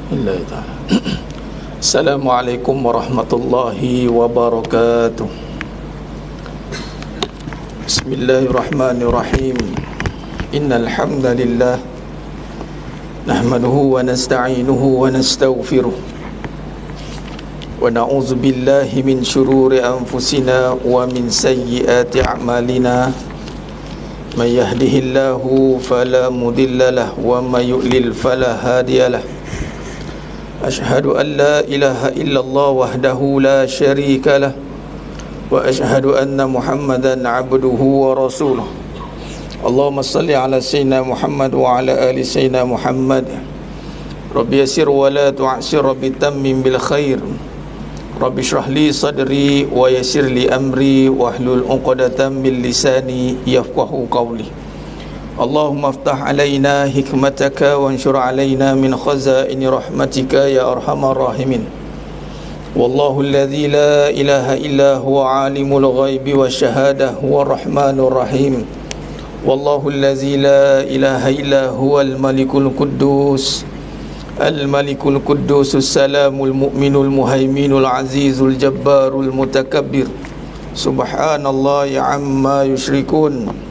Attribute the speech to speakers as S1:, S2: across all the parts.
S1: Bismillah ta'ala. Assalamualaikum warahmatullahi wabarakatuh. Bismillahirrahmanirrahim. Innal hamdalillah nahmaduhu wa nasta'inuhu wa nastaghfiruh wa na'udzu billahi min shururi anfusina wa min sayyiati a'malina. Man yahdihillahu fala mudilla lahu wa may yudlil fala hadiya lahu. Ashhadu an la ilaha illallah wahdahu la syarika lah wa ashhadu anna Muhammadan abduhu wa rasuluh. Allahumma salli ala sayyidina Muhammad wa ala ali sayyidina Muhammad. Rabbi yassir wa la tu'assir, Rabbi tammim bil khair. Rabbi shrah li sadri wa yassir li amri wahlul 'uqdatam min lisani yafqahu qawli. Allahumma aftah alaina hikmataka wa anshur alaina min khazaini rahmatika ya arhamar rahimin. Wallahu alladhi la ilaha illa huwa alimul ghaibi wasyahadah huwa rahmanur rahim. Wallahu alladhi la ilaha illa huwal malikul quddus al-malikul quddus salamul mu'minul muhaiminul azizul jabbarul mutakabbir. Subhanallahi amma yusyrikun.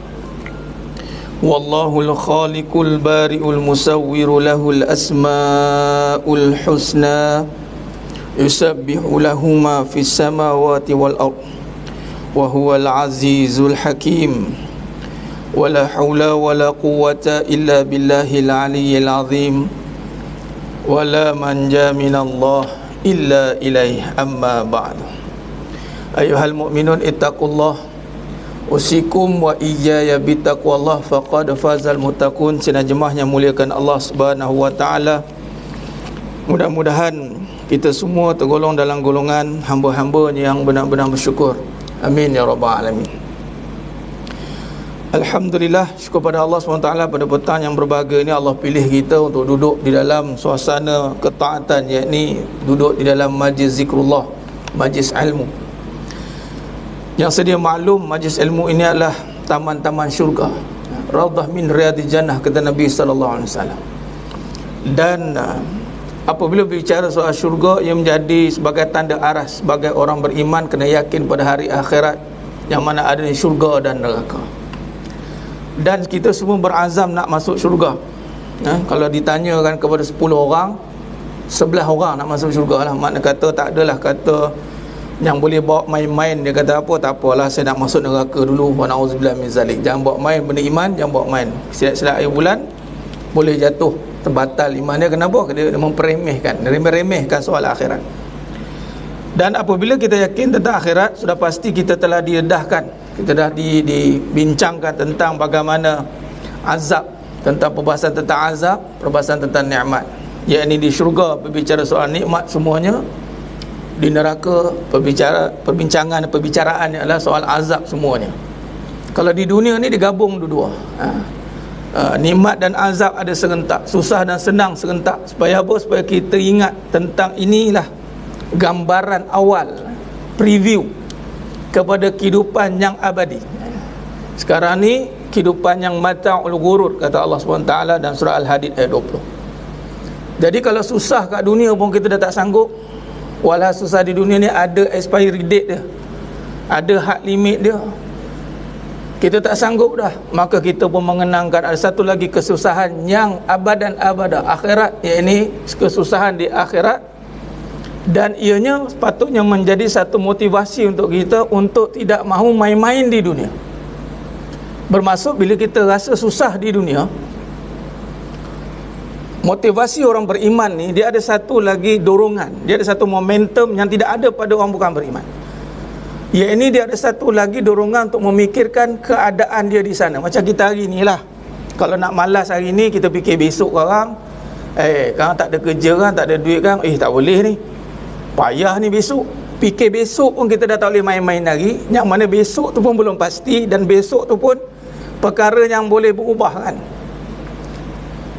S1: Wallahul khaliqul bari'ul musawwiru lahul asma'ul husna yusabbihu lahu ma fis samawati wal ard wa huwal azizul hakim. Wala haula wala quwwata illa billahil aliyyil azim. Wala manja minallah illa ilaih, amma ba'du. Ayuhal mu'minun ittaqullah usikum wa iyaya bittaqwallah faqad fazal muttaqun. Sidang jemaah yang muliakan Allah Subhanahu wa taala, mudah-mudahan kita semua tergolong dalam golongan hamba-hamba yang benar-benar bersyukur. Amin ya rabbal alamin. Alhamdulillah, syukur pada Allah SWT pada petang yang berbahagia ini Allah pilih kita untuk duduk di dalam suasana ketaatan, yakni duduk di dalam majlis zikrullah, majlis ilmu. Yang sedia maklum, majlis ilmu ini adalah taman-taman syurga, raudhah min riyadil jannah, kata Nabi SAW. Dan apabila berbicara soal syurga, ia menjadi sebagai tanda aras sebagai orang beriman kena yakin pada hari akhirat, yang mana adanya syurga dan neraka. Dan kita semua berazam nak masuk syurga. Kalau ditanyakan kepada 10 orang, 11 orang nak masuk syurga lah. Makna kata tak adalah kata yang boleh bawa main-main. Dia kata apa, tak apalah, saya nak masuk neraka dulu, wa na'udzubillah min zalik. Jangan bawa main benda iman, jangan bawa main. Silap-silap air bulan boleh jatuh, terbatal iman dia. Kenapa? Dia meremehkan soal akhirat. Dan apabila kita yakin tentang akhirat, sudah pasti kita telah diedahkan, kita dah dibincangkan tentang bagaimana azab, tentang perbahasan tentang azab, perbahasan tentang nikmat. Yakni di syurga berbicara soal nikmat semuanya, di neraka perbincangan adalah soal azab semuanya. Kalau di dunia ni digabung dua-dua. Nikmat dan azab ada serentak, susah dan senang serentak. Supaya apa? Supaya kita ingat tentang inilah gambaran awal, preview kepada kehidupan yang abadi. Sekarang ni kehidupan yang mata'ul ghurur, kata Allah SWT dalam surah Al-Hadid ayat 20. Jadi kalau susah kat dunia pun kita dah tak sanggup. Walau susah di dunia ni ada expiry date dia, ada had limit dia, kita tak sanggup dah. Maka kita pun mengenangkan ada satu lagi kesusahan yang abadan abada, akhirat, iaitu kesusahan di akhirat. Dan ianya sepatutnya menjadi satu motivasi untuk kita untuk tidak mahu main-main di dunia. Bermaksud bila kita rasa susah di dunia, motivasi orang beriman ni, dia ada satu lagi dorongan, dia ada satu momentum yang tidak ada pada orang bukan beriman. Iaitu dia ada satu lagi dorongan untuk memikirkan keadaan dia di sana. Macam kita hari ni lah, kalau nak malas hari ni, kita fikir besok orang, kan tak ada kerja kan, tak ada duit kan, tak boleh ni, payah ni besok. Fikir besok pun kita dah tak boleh main-main lagi. Yang mana besok tu pun belum pasti, dan besok tu pun perkara yang boleh berubah kan.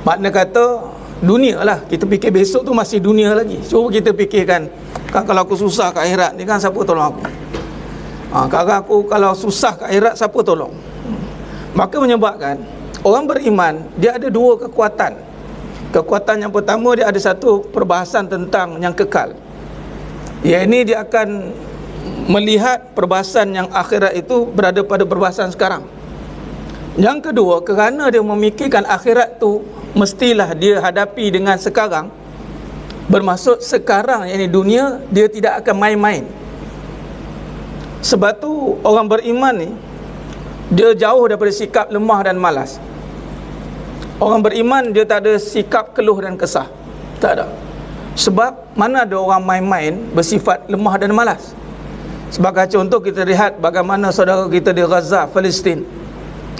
S1: Makna kata dunia lah, kita fikir besok tu masih dunia lagi. Cuba kita fikirkan, kan kalau aku susah kat akhirat ni kan, siapa tolong aku? Kalau susah kat akhirat, siapa tolong? Maka menyebabkan orang beriman dia ada dua kekuatan Kekuatan yang pertama, dia ada satu perbahasan tentang yang kekal. Ini dia akan melihat perbahasan yang akhirat itu berada pada perbahasan sekarang. Yang kedua, kerana dia memikirkan akhirat tu mestilah dia hadapi dengan sekarang, bermaksud sekarang, yakni dunia, dia tidak akan main-main. Sebab tu orang beriman ni, dia jauh daripada sikap lemah dan malas. Orang beriman dia tak ada sikap keluh dan kesah. Tak ada. Sebab mana ada orang main-main bersifat lemah dan malas. Sebagai contoh, kita lihat bagaimana saudara kita di Gaza, Palestin,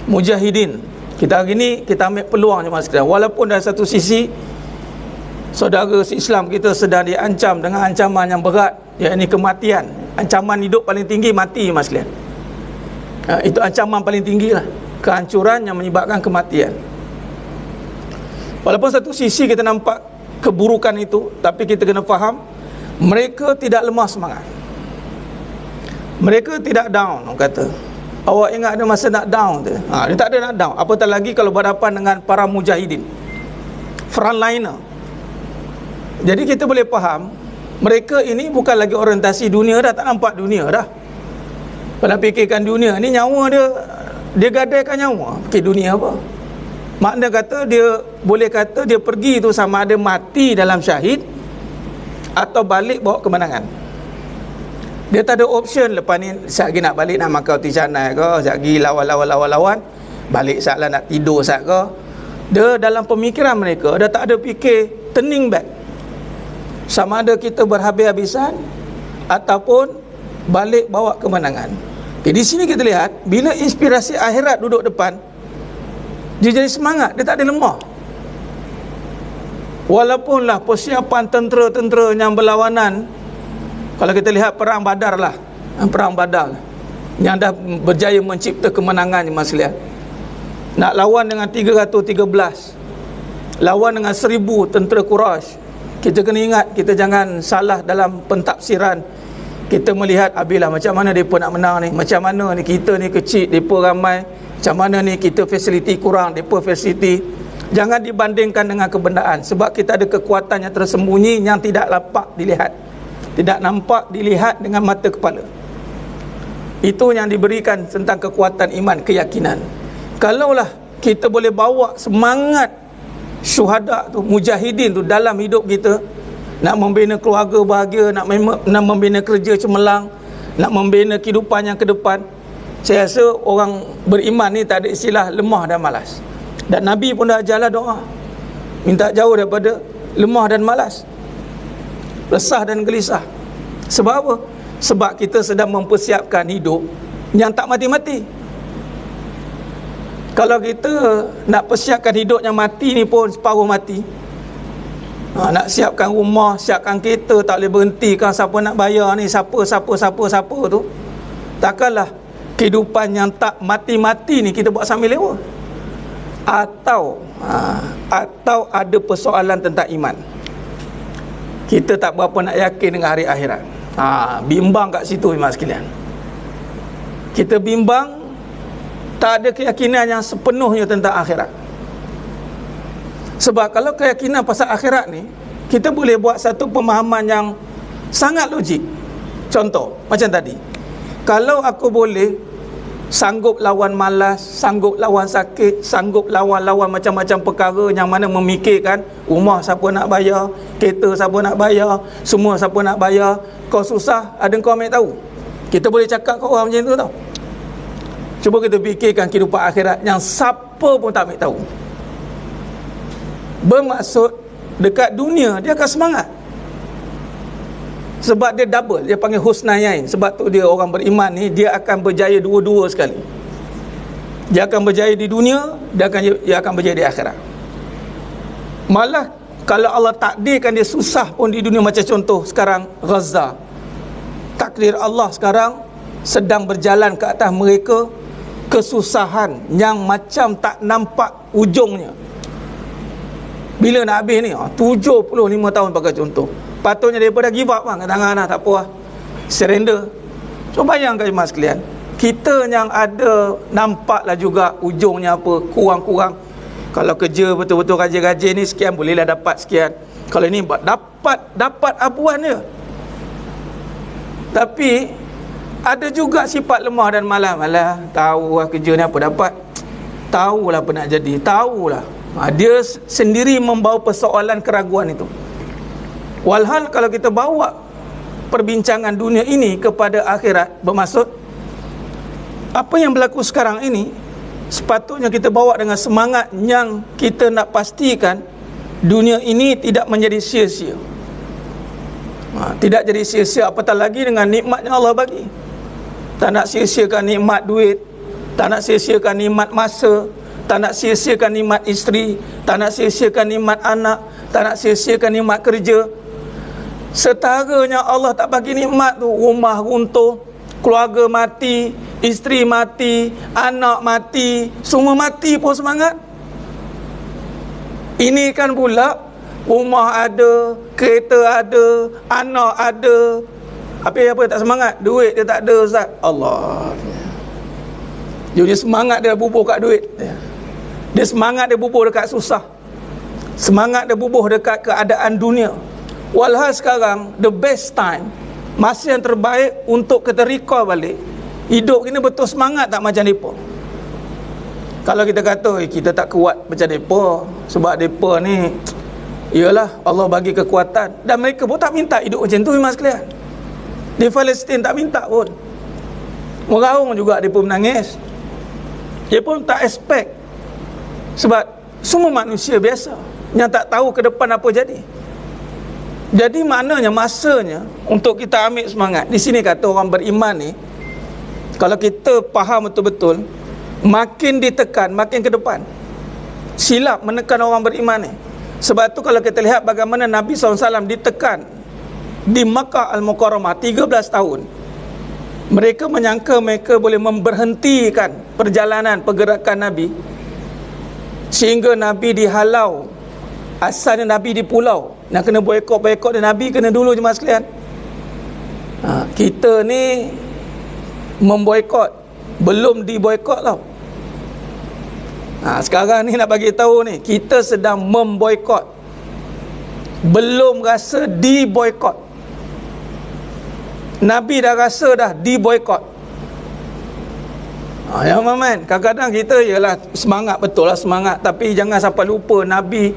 S1: mujahidin. Kita hari ni kita ambil peluang je, mas. Walaupun dari satu sisi saudara Islam kita sedang diancam dengan ancaman yang berat, iaitu kematian. Ancaman hidup paling tinggi mati, mas sekalian. Itu ancaman paling tinggi lah, kehancuran yang menyebabkan kematian. Walaupun satu sisi kita nampak keburukan itu, tapi kita kena faham, mereka tidak lemah semangat. Mereka tidak down, orang kata. Awak ingat ada masa nak down tu? Dia tak ada nak down. Apatah lagi kalau berhadapan dengan para mujahidin, frontliner. Jadi kita boleh faham, mereka ini bukan lagi orientasi dunia dah, tak nampak dunia dah. Pada fikirkan dunia ni, nyawa dia gadaikan nyawa. Fikir dunia apa? Makna kata dia, boleh kata dia pergi tu sama ada mati dalam syahid atau balik bawa kemenangan. Dia tak ada option lepas ni sekejap lagi nak balik nak makan roti canai ke, sekejap lagi lawan, balik sekejap lah nak tidur sekejap ke. Dia dalam pemikiran mereka, dia tak ada fikir turning back, sama ada kita berhabis-habisan ataupun balik bawa kemenangan. Di sini kita lihat, bila inspirasi akhirat duduk depan, dia jadi semangat, dia tak ada lemah. Walaupunlah persiapan tentera-tentera yang berlawanan, kalau kita lihat perang Badar lah, yang dah berjaya mencipta kemenangan, mas lihat, nak lawan dengan 313, lawan dengan 1000 tentera Quraisy. Kita kena ingat, kita jangan salah dalam pentafsiran. Kita melihat, abilah macam mana mereka nak menang ni, macam mana ni kita ni kecil, mereka ramai, macam mana ni kita fasiliti kurang, mereka fasiliti. Jangan dibandingkan dengan kebenaran, sebab kita ada kekuatan yang tersembunyi yang tidak nampak dilihat, tidak nampak dilihat dengan mata kepala. Itu yang diberikan tentang kekuatan iman, keyakinan. Kalaulah kita boleh bawa semangat syuhada tu, mujahidin tu dalam hidup kita, nak membina keluarga bahagia, nak membina kerja cemerlang, nak membina kehidupan yang ke depan, saya rasa orang beriman ni tak ada istilah lemah dan malas. Dan Nabi pun dah ajarlah doa, minta jauh daripada lemah dan malas, resah dan gelisah. Sebab apa? Sebab kita sedang mempersiapkan hidup yang tak mati-mati. Kalau kita nak persiapkan hidup yang mati ni pun separuh mati. Nak siapkan rumah, siapkan kereta, tak boleh berhenti kan, siapa nak bayar ni, siapa tu. Takkanlah kehidupan yang tak mati-mati ni kita buat sambil lewa. Atau ada persoalan tentang iman, kita tak berapa nak yakin dengan hari akhirat. Bimbang kat situ, iman sekalian. Kita bimbang, tak ada keyakinan yang sepenuhnya tentang akhirat. Sebab kalau keyakinan pasal akhirat ni, kita boleh buat satu pemahaman yang sangat logik. Contoh, macam tadi, kalau aku boleh sanggup lawan malas, sanggup lawan sakit, sanggup lawan macam-macam perkara yang mana memikirkan rumah siapa nak bayar, kereta siapa nak bayar, semua siapa nak bayar, kau susah, ada kau ambil tahu. Kita boleh cakap kat orang macam tu tau. Cuba kita fikirkan kehidupan akhirat yang siapa pun tak ambil tahu. Bermaksud dekat dunia dia akan semangat, sebab dia double, dia panggil husnayain. Sebab tu dia orang beriman ni, dia akan berjaya dua-dua sekali. Dia akan berjaya di dunia, dia akan berjaya di akhirat. Malah kalau Allah takdirkan dia susah pun di dunia, macam contoh sekarang Gaza, takdir Allah sekarang sedang berjalan ke atas mereka kesusahan yang macam tak nampak ujungnya. Bila nak habis ni? 75 tahun pakai contoh. Patutnya daripada give up kan, tangan dah tak apa lah, surrender. So bayangkan jemaah sekalian, kita yang ada nampaklah juga ujungnya apa, kurang-kurang. Kalau kerja betul-betul rajin-rajin ni sekian, bolehlah dapat sekian. Kalau ni dapat abuan je. Tapi ada juga sifat lemah dan malas. Tahu lah kerja ni apa dapat, tahulah apa nak jadi, tahulah. Dia sendiri membawa persoalan keraguan itu. Walhal kalau kita bawa perbincangan dunia ini kepada akhirat, bermaksud apa yang berlaku sekarang ini sepatutnya kita bawa dengan semangat yang kita nak pastikan dunia ini tidak menjadi sia-sia. Tidak jadi sia-sia, apatah lagi dengan nikmat yang Allah bagi. Tak nak sia-siakan nikmat duit, tak nak sia-siakan nikmat masa, tak nak sia-siakan nikmat isteri, tak nak sia-siakan nikmat anak, tak nak sia-siakan nikmat kerja. Setaranya Allah tak bagi nikmat tu, rumah runtuh, keluarga mati, isteri mati, anak mati, semua mati pun semangat. Ini kan pula rumah ada, kereta ada, anak ada, apa tak semangat? Duit dia tak ada, Ustaz. Allah. Dia semangat dia bubuh kat duit. Dia semangat dia bubuh dekat susah. Semangat dia bubuh dekat keadaan dunia. Walhal sekarang the best time, masa yang terbaik untuk kita recall balik hidup ini betul semangat tak macam mereka. Kalau kita kata kita tak kuat macam mereka, sebab mereka ni iyalah Allah bagi kekuatan, dan mereka pun tak minta hidup macam tu memang sekalian. Di Palestin tak minta pun, meraung juga dia pun menangis, dia pun tak expect. Sebab semua manusia biasa yang tak tahu ke depan apa jadi. Jadi maknanya masanya untuk kita ambil semangat. Di sini kata orang beriman ni, kalau kita faham betul-betul, makin ditekan makin ke depan. Silap menekan orang beriman ni. Sebab tu kalau kita lihat bagaimana Nabi SAW ditekan di Makkah Al-Mukarramah 13 tahun, mereka menyangka mereka boleh memberhentikan perjalanan pergerakan Nabi, sehingga Nabi dihalau. Asalnya Nabi di pulau, nak kena boikot dia, Nabi kena dulu jemaah sekalian. Kita ni memboikot, belum diboikot tau. Sekarang ni nak bagi tahu ni, kita sedang memboikot, belum rasa diboikot. Nabi dah rasa dah diboikot. Yang maman, kadang-kadang kita ialah semangat, betul lah semangat, tapi jangan sampai lupa Nabi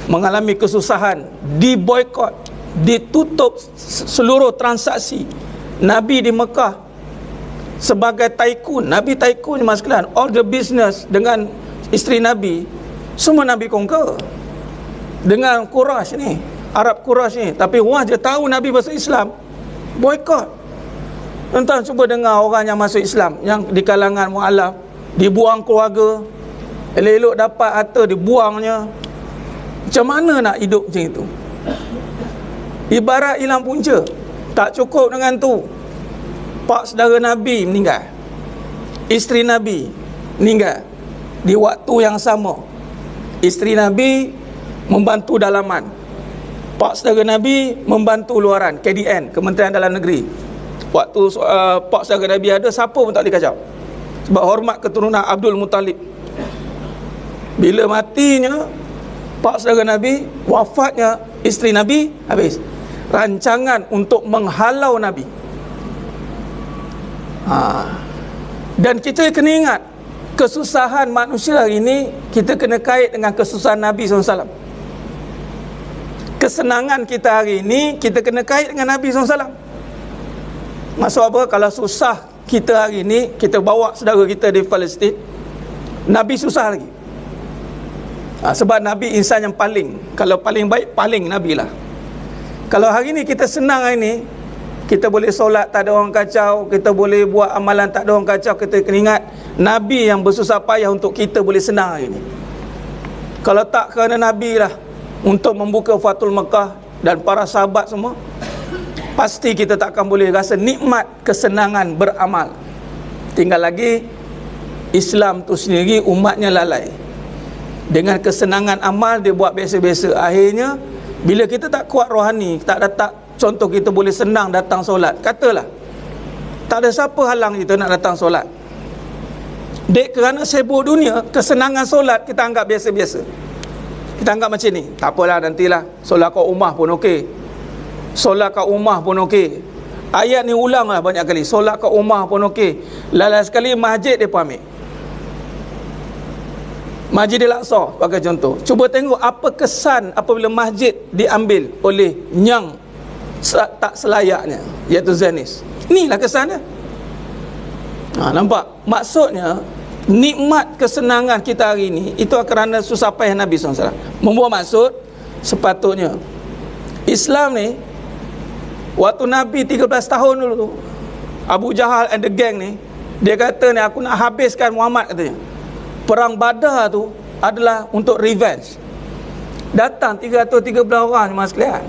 S1: mengalami kesusahan, diboikot, ditutup seluruh transaksi. Nabi di Mekah sebagai tycoon, Nabi tycoon mas sekalian, all the business dengan isteri Nabi semua Nabi conquer dengan Quraisy ni, Arab Quraisy ni. Tapi orang je tahu Nabi masuk Islam, boikot. Tuan-tuan cuba dengar orang yang masuk Islam, yang di kalangan mu'alaf, dibuang keluarga, elok-elok dapat harta dibuangnya. Macam mana nak hidup macam itu? Ibarat hilang punca. Tak cukup dengan tu, pak saudara Nabi meninggal, isteri Nabi meninggal di waktu yang sama. Isteri Nabi membantu dalaman, pak saudara Nabi membantu luaran, KDN, Kementerian Dalam Negeri. Waktu pak saudara Nabi ada, siapa pun tak boleh kacau, sebab hormat keturunan Abdul Muttalib. Bila matinya pak saudara Nabi, wafatnya isteri Nabi, habis rancangan untuk menghalau Nabi. Dan kita kena ingat, kesusahan manusia hari ini kita kena kait dengan kesusahan Nabi SAW. Kesenangan kita hari ini kita kena kait dengan Nabi SAW. Maksud apa? Kalau susah kita hari ini, kita bawa saudara kita di Palestin, Nabi susah lagi. Sebab Nabi insan yang paling, kalau paling baik, paling Nabi lah. Kalau hari ni kita senang hari ni, kita boleh solat tak ada orang kacau, kita boleh buat amalan tak ada orang kacau, kita kena ingat Nabi yang bersusah payah untuk kita boleh senang hari ni. Kalau tak kerana Nabi lah untuk membuka Fathul Mekah dan para sahabat semua, pasti kita tak akan boleh rasa nikmat kesenangan beramal. Tinggal lagi Islam tu sendiri umatnya lalai. Dengan kesenangan amal dia buat biasa-biasa. Akhirnya bila kita tak kuat rohani, tak datang, contoh kita boleh senang datang solat, katalah tak ada siapa halang kita nak datang solat, Dek kerana sibuk dunia, kesenangan solat kita anggap biasa-biasa. Kita anggap macam ni, tak apalah nantilah, solat kat rumah pun okey. Solat kat rumah pun okey. Ayat ni ulanglah banyak kali, solat kat rumah pun okey. Lala sekali masjid dia pun ambil. Masjid Al-Aqsa sebagai contoh. Cuba tengok apa kesan apabila masjid diambil oleh yang tak selayaknya, iaitu Zionis. Inilah kesannya. Nampak? Maksudnya nikmat kesenangan kita hari ini itu kerana susah payah Nabi SAW. Membuat maksud, sepatutnya Islam ni, waktu Nabi 13 tahun dulu tu, Abu Jahal and the gang ni, dia kata ni, aku nak habiskan Muhammad, katanya. Perang Badar tu adalah untuk revenge. Datang 313 orang jemaah sekalian,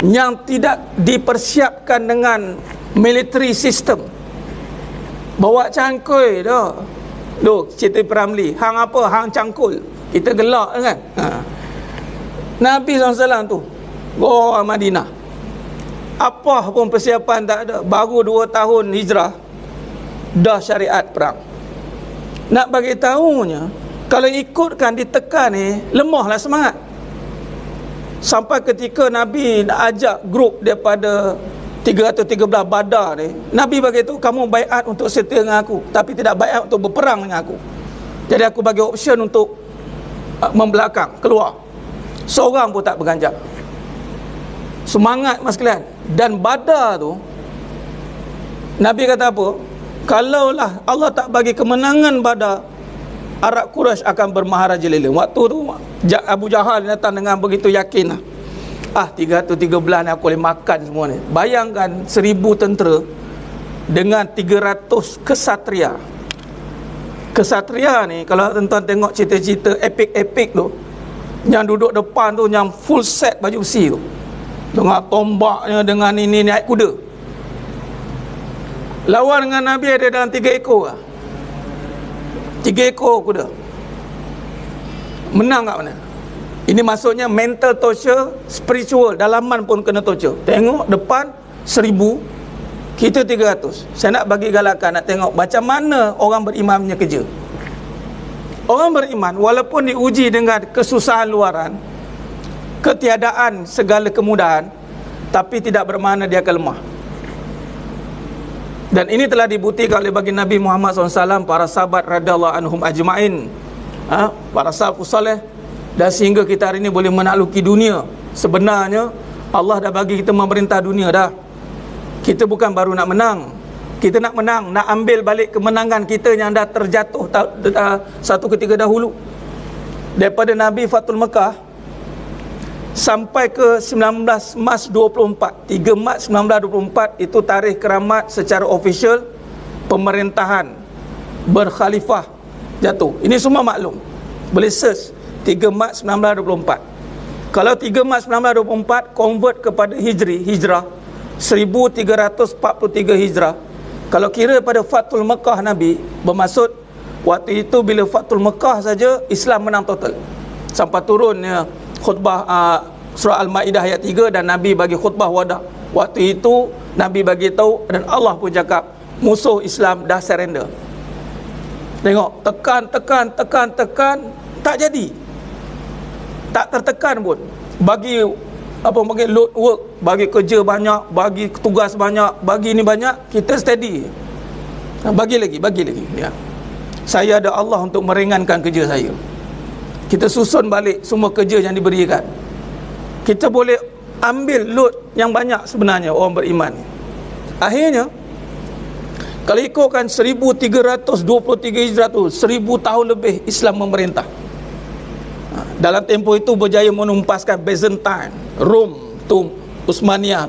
S1: yang tidak dipersiapkan dengan military system. Bawa cangkul dah. Duh, cerita Piramli, hang apa? Hang cangkul. Kita gelak kan? Nabi SAW tu go Madinah, apa pun persiapan tak ada. Baru 2 tahun hijrah dah syariat perang. Nak bagi tahunya, kalau ikutkan ditekan ni, lemahlah semangat. Sampai ketika Nabi nak ajak grup daripada 313 Badar ni, Nabi bagi tahu, kamu baiat untuk setia dengan aku, tapi tidak baiat untuk berperang dengan aku. Jadi aku bagi option untuk membelakang, keluar. Seorang pun tak berganjak. Semangat mas sekalian. Dan Badar tu, Nabi kata apa? Kalaulah Allah tak bagi kemenangan Badar, Arab Quraisy akan bermaharaja lilin. Waktu tu Abu Jahal datang dengan begitu yakin lah, 313 ni aku boleh makan semua ni. Bayangkan 1000 tentera dengan 300 kesatria. Kesatria ni, kalau tuan-tuan tengok cerita-cerita epik-epik tu, yang duduk depan tu yang full set baju besi tu, dengan tombaknya, dengan ini naik kuda. Lawan dengan Nabi ada dalam 3 ekor lah. 3 ekor kuda. Menang kat mana? Ini maksudnya mental torture, spiritual, dalaman pun kena torture. Tengok depan 1000, kita 300. Saya nak bagi galakan, nak tengok macam mana orang beriman punya kerja. Orang beriman walaupun diuji dengan kesusahan luaran, ketiadaan segala kemudahan, tapi tidak bermakna dia akan lemah. Dan ini telah dibuktikan oleh baginda Nabi Muhammad SAW, para sahabat radhiyallahu anhum ajma'in, para salafus saleh. Dan sehingga kita hari ini boleh menakluki dunia. Sebenarnya Allah dah bagi kita memerintah dunia dah. Kita bukan baru nak menang. Kita nak menang, nak ambil balik kemenangan kita yang dah terjatuh satu ketika dahulu. Daripada Nabi Fatul Mekah sampai ke 19 Mac 24, 3 Mac 1924, itu tarikh keramat secara official pemerintahan berkhalifah jatuh. Ini semua maklum, boleh search 3 Mac 1924. Kalau 3 Mac 1924 convert kepada hijrah 1343 hijrah, kalau kira pada Fathul Mekah Nabi, bermaksud waktu itu bila Fathul Mekah saja Islam menang total. Sampai turunnya khutbah surah Al-Maidah ayat 3, dan Nabi bagi khutbah wadah. Waktu itu Nabi bagi tahu, dan Allah pun cakap musuh Islam dah surrender. Tengok, tekan, tak jadi. Tak tertekan pun. Bagi load work, bagi kerja banyak, bagi tugas banyak, bagi ini banyak, kita steady. Bagi lagi ya. Saya ada Allah untuk meringankan kerja saya. Kita susun balik semua kerja yang diberikan. Kita boleh ambil load yang banyak sebenarnya orang beriman. Akhirnya, kalau ikutkan 1323 hijrah tu, 1000 tahun lebih Islam memerintah. Dalam tempoh itu berjaya menumpaskan Byzantine, Rom tu, Utsmaniyah.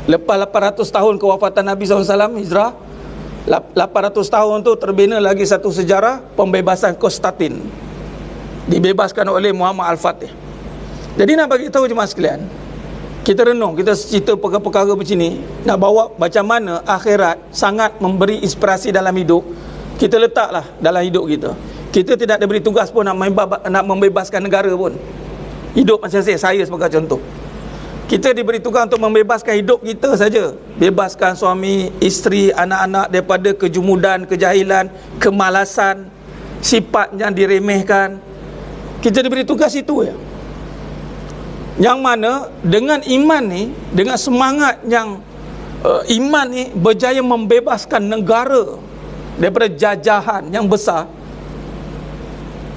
S1: Lepas 800 tahun kewafatan Nabi SAW hijrah, 800 tahun tu terbina lagi satu sejarah, pembebasan Konstantin, dibebaskan oleh Muhammad Al-Fatih. Jadi nak bagi tahu jemaah sekalian, kita renung, kita cerita perkara-perkara macam ni, nak bawa macam mana akhirat sangat memberi inspirasi dalam hidup. Kita letaklah dalam hidup kita. Kita tidak diberi tugas pun nak membebaskan negara pun. Hidup macam saya sebagai contoh. Kita diberi tugas untuk membebaskan hidup kita saja. Bebaskan suami, isteri, anak-anak daripada kejumudan, kejahilan, kemalasan, sifat yang diremehkan. Kita diberi tugas itu ya. Yang mana dengan iman ni, dengan semangat yang iman ni berjaya membebaskan negara daripada jajahan yang besar.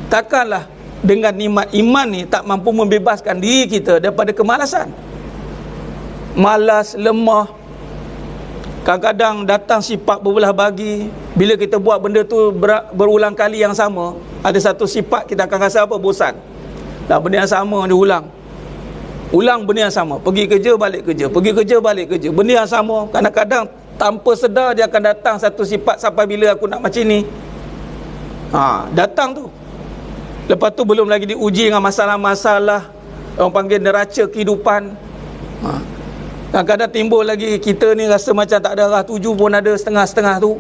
S1: Takkanlah dengan nikmat iman ni tak mampu membebaskan diri kita daripada kemalasan. Malas, lemah, kadang-kadang datang sifat berbelah bagi. Bila kita buat benda tu berulang kali yang sama, ada satu sifat kita akan rasa apa? Bosan. Dah benda yang sama diulang. Ulang benda yang sama, pergi kerja balik kerja, pergi kerja balik kerja, benda yang sama. Kadang-kadang tanpa sedar dia akan datang satu sifat, sampai bila aku nak macam ni. Datang tu. Lepas tu belum lagi diuji dengan masalah-masalah, orang panggil neraca kehidupan. Kadang-kadang timbul lagi kita ni rasa macam tak ada arah tuju pun ada setengah-setengah tu.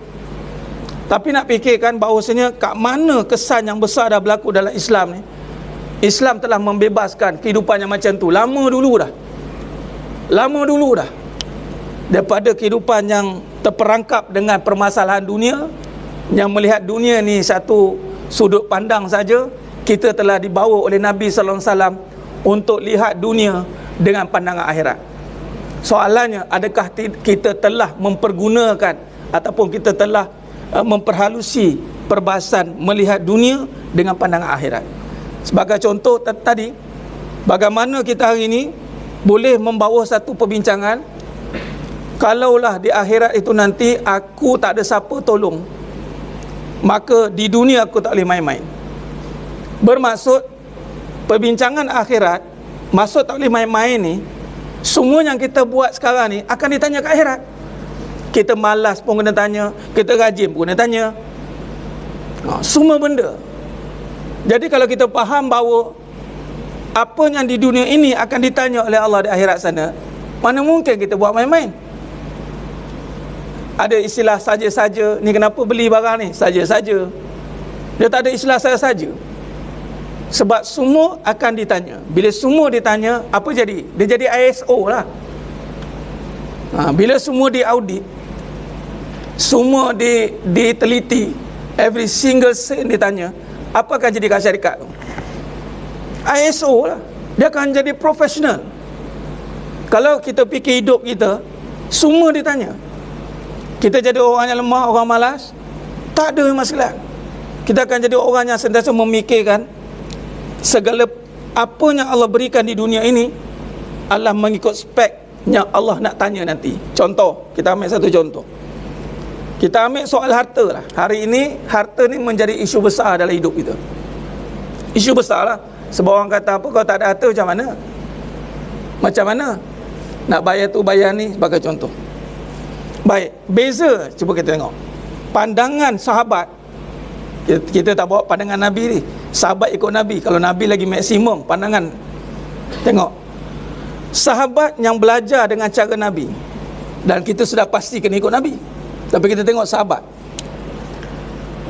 S1: Tapi nak fikirkan bahawasanya kat mana kesan yang besar dah berlaku dalam Islam ni. Islam telah membebaskan kehidupan yang macam tu lama dulu dah. Daripada kehidupan yang terperangkap dengan permasalahan dunia, yang melihat dunia ni satu sudut pandang saja, kita telah dibawa oleh Nabi sallallahu alaihi wasallam untuk lihat dunia dengan pandangan akhirat. Soalannya, adakah kita telah mempergunakan ataupun kita telah memperhalusi perbahasan melihat dunia dengan pandangan akhirat? Sebagai contoh tadi, bagaimana kita hari ini boleh membawa satu perbincangan, kalaulah di akhirat itu nanti aku tak ada siapa tolong, maka di dunia aku tak boleh main-main. Bermaksud perbincangan akhirat, maksud tak boleh main-main ni, semua yang kita buat sekarang ni akan ditanya ke akhirat. Kita malas pun kena tanya, kita rajin pun kena tanya. Semua benda. Jadi kalau kita faham bahawa apa yang di dunia ini akan ditanya oleh Allah di akhirat sana, mana mungkin kita buat main-main? Ada istilah saja-saja, ni kenapa beli barang ni? Saja-saja. Dia tak ada istilah saja-saja. Sebab semua akan ditanya. Bila semua ditanya, apa jadi? Dia jadi ISO lah. Bila semua diaudit, semua diteliti, every single cent ditanya, apa akan jadi kat syarikat tu? ISO lah. Dia akan jadi profesional. Kalau kita fikir hidup kita, semua ditanya. Kita jadi orang yang lemah, orang malas, tak ada masalah. Kita akan jadi orang yang sentiasa memikirkan segala apa yang Allah berikan di dunia ini adalah mengikut spek yang Allah nak tanya nanti. Contoh, kita ambil satu contoh. Kita ambil soal harta lah. Hari ini, harta ni menjadi isu besar dalam hidup kita. Isu besar lah. Sebab orang kata apa, kalau tak ada harta macam mana? Macam mana? Nak bayar tu, bayar ni, sebagai contoh. Baik, beza, cuba kita tengok. Pandangan sahabat, kita tak bawa pandangan Nabi ni. Sahabat ikut Nabi. Kalau Nabi lagi maksimum pandangan. Tengok, sahabat yang belajar dengan cara Nabi, dan kita sudah pasti kena ikut Nabi. Tapi kita tengok sahabat.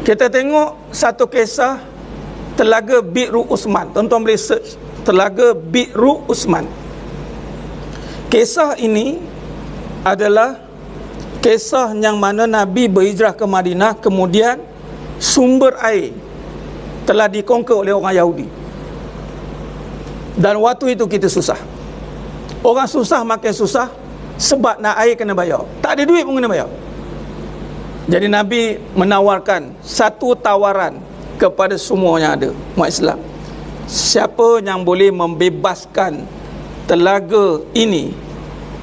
S1: Kita tengok satu kisah Telaga Bi'ru Usman. Tuan-tuan boleh search Telaga Bi'ru Usman. Kisah ini adalah kisah yang mana Nabi berhijrah ke Madinah, kemudian sumber air telah dikongkar oleh orang Yahudi. Dan waktu itu kita susah. Orang susah makin susah, sebab nak air kena bayar. Tak ada duit pun kena bayar. Jadi Nabi menawarkan satu tawaran kepada semua yang ada, umat Islam. Siapa yang boleh membebaskan telaga ini,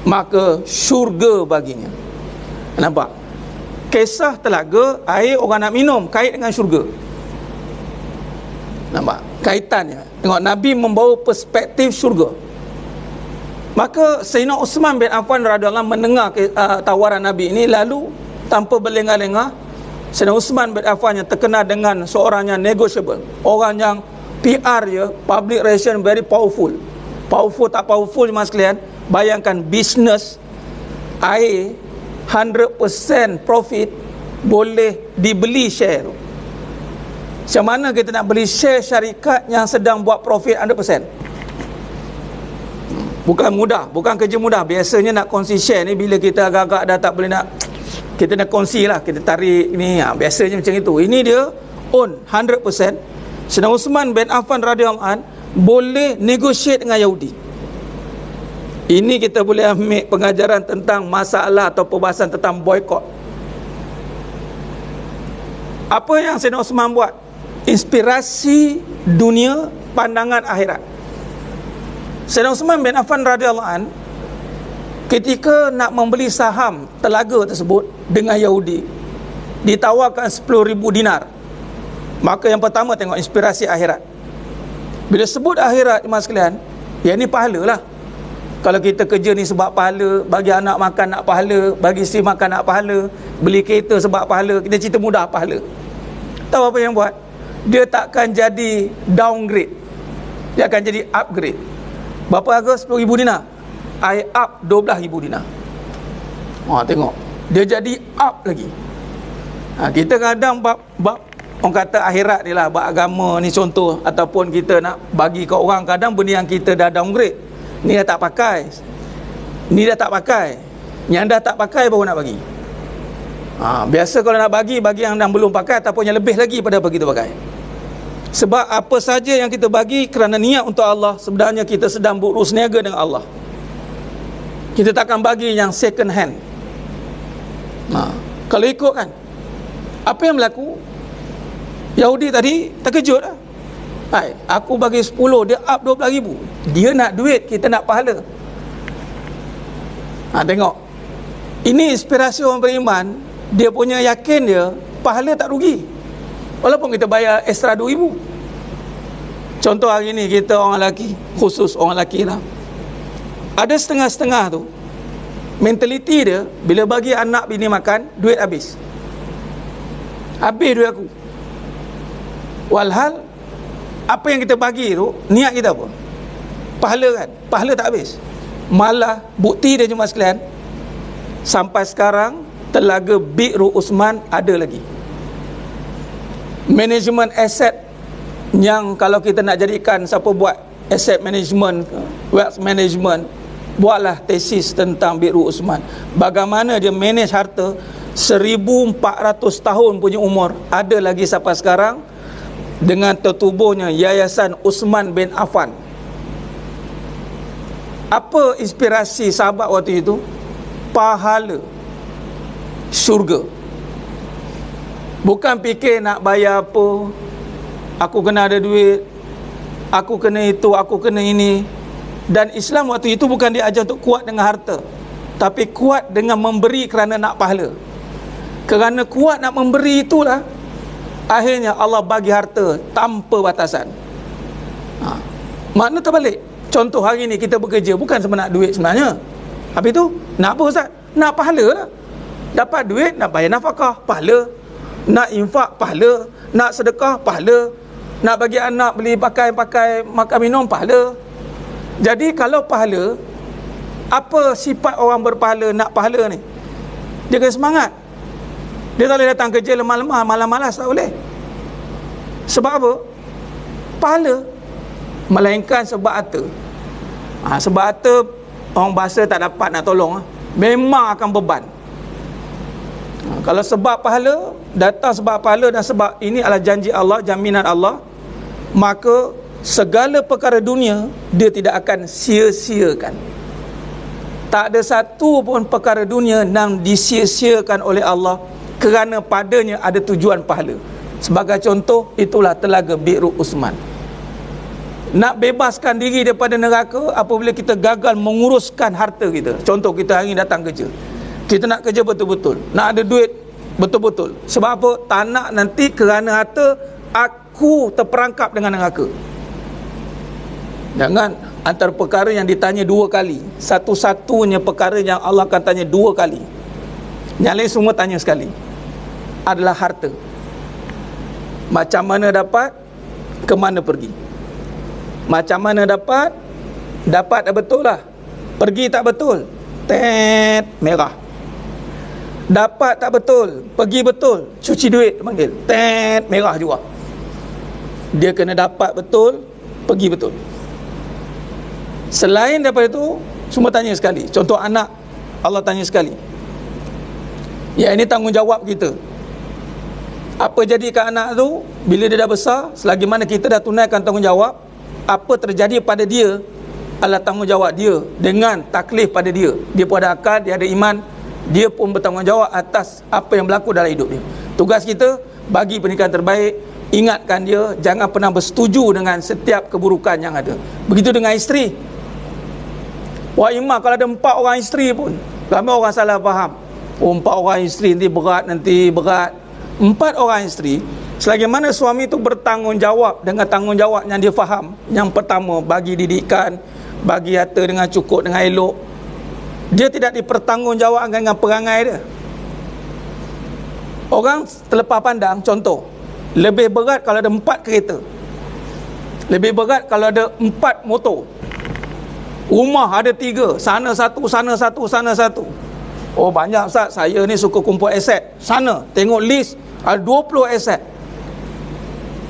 S1: maka syurga baginya. Nampak? Kisah telaga, air orang nak minum, kait dengan syurga. Nampak? Kaitannya. Tengok, Nabi membawa perspektif syurga. Maka Sayyidina Uthman bin Affan radhiyallahu anhu mendengar tawaran Nabi ini, lalu tanpa berlengah-lengah, Sayyidina Uthman bin Affan yang terkenal dengan seorang yang negotiable, orang yang PR dia, public relation very powerful. Powerful tak powerful mas sekalian, bayangkan bisnes air 100% profit boleh dibeli share. Macam mana kita nak beli share syarikat yang sedang buat profit 100%? Bukan mudah, bukan kerja mudah. Biasanya nak kongsi share ni, bila kita agak-agak dah tak boleh nak, kita nak kongsi lah, kita tarik ni, biasanya macam itu. Ini dia own 100%. Sayyidina Uthman bin Affan radhiyallahu an boleh negotiate dengan Yahudi. Ini kita boleh ambil pengajaran tentang masalah atau perbahasan tentang boykot. Apa yang Sayyidina Uthman buat? Inspirasi dunia, pandangan akhirat. Sayyidina Uthman bin Affan radhiyallahu an ketika nak membeli saham telaga tersebut dengan Yahudi, ditawarkan 10,000 dinar. Maka yang pertama tengok inspirasi akhirat. Bila sebut akhirat, mas sekalian, ya ni pahala lah. Kalau kita kerja ni sebab pahala, bagi anak makan nak pahala, bagi isteri makan nak pahala, beli kereta sebab pahala, kita cerita mudah pahala. Tahu apa yang buat? Dia takkan jadi downgrade, dia akan jadi upgrade. Berapa harga? 10,000 dinar. I up 12,000 dinar. Tengok, dia jadi up lagi. Kita kadang bab orang kata akhirat ni lah, bab agama ni contoh, ataupun kita nak bagi ke orang, kadang benda yang kita dah downgrade, ni dah tak pakai, ni dah tak pakai, yang dah tak pakai baru nak bagi. Biasa kalau nak bagi yang dah belum pakai ataupun yang lebih lagi pada apa kita pakai. Sebab apa saja yang kita bagi kerana niat untuk Allah, sebenarnya kita sedang berurus niaga dengan Allah. Kita takkan bagi yang second hand. Kalau ikut kan, apa yang berlaku? Yahudi tadi terkejut lah. Aku bagi 10, dia up 12,000. Dia nak duit, kita nak pahala. Tengok, ini inspirasi orang beriman. Dia punya yakin dia, pahala tak rugi, walaupun kita bayar extra 2,000. Contoh hari ni kita orang lelaki, khusus orang lelaki lah, ada setengah-setengah tu mentaliti dia, bila bagi anak bini makan, duit habis duit aku. Walhal apa yang kita bagi tu, niat kita apa? Pahala kan? Pahala tak habis. Malah bukti dia cuma sekalian, sampai sekarang Telaga Bi'ru Uthman ada lagi. Management aset yang kalau kita nak jadikan, siapa buat asset management, wealth management, buatlah tesis tentang Bi'ru Uthman. Bagaimana dia manage harta 1,400 tahun punya umur, ada lagi sampai sekarang, dengan tertubuhnya Yayasan Uthman bin Affan. Apa inspirasi sahabat waktu itu? Pahala syurga. Bukan fikir nak bayar apa, aku kena ada duit, aku kena itu, aku kena ini. Dan Islam waktu itu bukan dia ajar untuk kuat dengan harta, tapi kuat dengan memberi kerana nak pahala. Kerana kuat nak memberi itulah akhirnya Allah bagi harta tanpa batasan. Makna terbalik. Contoh hari ni kita bekerja bukan sebab nak duit sebenarnya. Habis tu nak apa Ustaz? Nak pahala lah. Dapat duit, nak bayar nafkah, pahala. Nak infak, pahala. Nak sedekah, pahala. Nak bagi anak beli pakai makan minum, pahala. Jadi kalau pahala, apa sifat orang berpahala, nak pahala ni? Dia kena semangat. Dia tak boleh datang kerja lemah-lemah, malas-malas, tak boleh. Sebab apa? Pahala. Melainkan sebab harta. Sebab harta, orang bahasa tak dapat nak tolong. Memang akan beban. Kalau sebab pahala, datang sebab pahala dan sebab ini adalah janji Allah, jaminan Allah, maka segala perkara dunia dia tidak akan sia-siakan. Tak ada satu pun perkara dunia yang disia-siakan oleh Allah, kerana padanya ada tujuan pahala. Sebagai contoh, itulah Telaga Bi'ru Uthman. Nak bebaskan diri daripada neraka apabila kita gagal menguruskan harta kita. Contoh, kita hari ini datang kerja, kita nak kerja betul-betul, nak ada duit betul-betul. Sebab apa? Tak nak nanti kerana harta aku terperangkap dengan neraka. Jangan antara perkara yang ditanya 2 kali, satu-satunya perkara yang Allah akan tanya 2 kali, yang lain semua tanya sekali, adalah harta. Macam mana dapat, ke mana pergi. Macam mana dapat, dapat dah betul lah, pergi tak betul, tet merah. Dapat tak betul, pergi betul, cuci duit panggil, tet merah juga. Dia kena dapat betul, pergi betul. Selain daripada itu, semua tanya sekali. Contoh anak, Allah tanya sekali. Ya, ini tanggungjawab kita. Apa jadi ke anak tu bila dia dah besar, selagi mana kita dah tunaikan tanggungjawab, apa terjadi pada dia adalah tanggungjawab dia dengan taklif pada dia. Dia pun ada akal, dia ada iman, dia pun bertanggungjawab atas apa yang berlaku dalam hidup dia. Tugas kita bagi pendidikan terbaik, ingatkan dia, jangan pernah bersetuju dengan setiap keburukan yang ada. Begitu dengan isteri. Wah, imam kalau ada 4 orang isteri pun, ramai orang salah faham. Oh, 4 orang isteri nanti berat. 4 orang isteri, selagi mana suami itu bertanggungjawab dengan tanggungjawab yang dia faham. Yang pertama, bagi didikan, bagi harta dengan cukup, dengan elok. Dia tidak dipertanggungjawabkan dengan perangai dia. Orang terlepas pandang, contoh, lebih berat kalau ada 4 kereta, lebih berat kalau ada 4 motor. Rumah ada 3, sana satu, sana satu, sana satu. Oh, banyak Ustaz, saya ni suka kumpul aset. Sana, tengok list, ada 20 aset.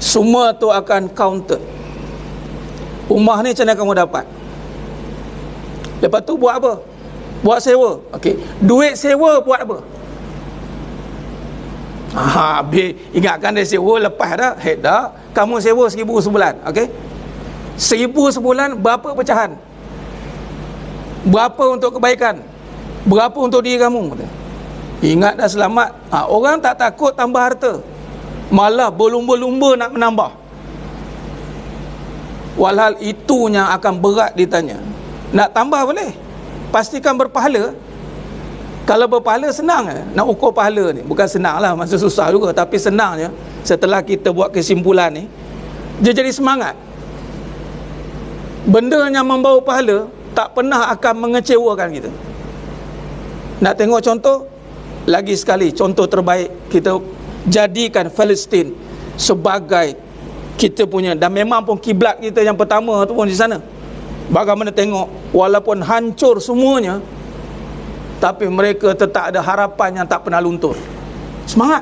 S1: Semua tu akan counted. Rumah ni macam mana kamu dapat? Lepas tu buat apa? Buat sewa. Okey, duit sewa buat apa? Ingatkan dia sewa lepas dah. Dah, kamu sewa 1,000 sebulan. Okey, 1,000 sebulan, berapa pecahan? Berapa untuk kebaikan? Berapa untuk diri kamu? Ingat dah selamat. Orang tak takut tambah harta, malah berlumba-lumba nak menambah. Walhal itunya akan berat ditanya. Nak tambah boleh, pastikan berpahala. Kalau berpahala senang. Nak ukur pahala ni bukan senang lah, masa susah juga. Tapi senangnya setelah kita buat kesimpulan ni, dia jadi semangat. Benda yang membawa pahala tak pernah akan mengecewakan kita. Nak tengok contoh? Lagi sekali, contoh terbaik, kita jadikan Palestin sebagai kita punya, dan memang pun kiblat kita yang pertama tu pun di sana. Bagaimana tengok, walaupun hancur semuanya, tapi mereka tetap ada harapan yang tak pernah luntur. Semangat.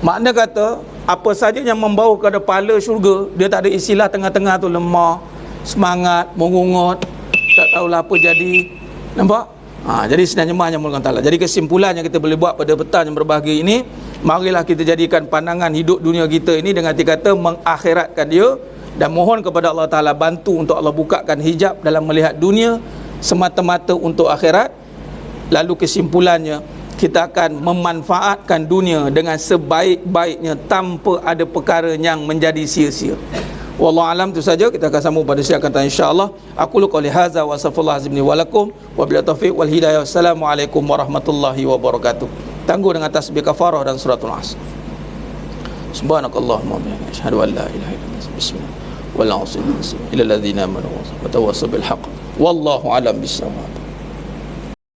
S1: Makna kata, apa saja yang membawa kepada pahala syurga, dia tak ada istilah tengah-tengah tu lemah, semangat, mengungut, tak tahulah apa jadi. Nampak? Jadi sebenarnya yang mulakan ta'ala. Jadi kesimpulan yang kita boleh buat pada petang yang berbahagia ini, marilah kita jadikan pandangan hidup dunia kita ini dengan arti kata mengakhiratkan dia, dan mohon kepada Allah Ta'ala bantu untuk Allah bukakan hijab dalam melihat dunia semata-mata untuk akhirat. Lalu kesimpulannya, kita akan memanfaatkan dunia dengan sebaik-baiknya tanpa ada perkara yang menjadi sia-sia. Wallahu alam, itu saja. Kita akan sambung pada siang akan datang insya-Allah. Aku qouli hadza wa astaghfirullah azim li wa lakum wa bil taufiq wal hidayah. Wassalamualaikum warahmatullahi wabarakatuh. Tangguh dengan tasbih kafarah dan suratul asr. Subhanakallahumma wa bihamdika asyhadu an la ilaha illa anta bismillah wal 'asr ila alladziina amanu wa tawassaw bil haqq. Wallahu alam bis-shawab.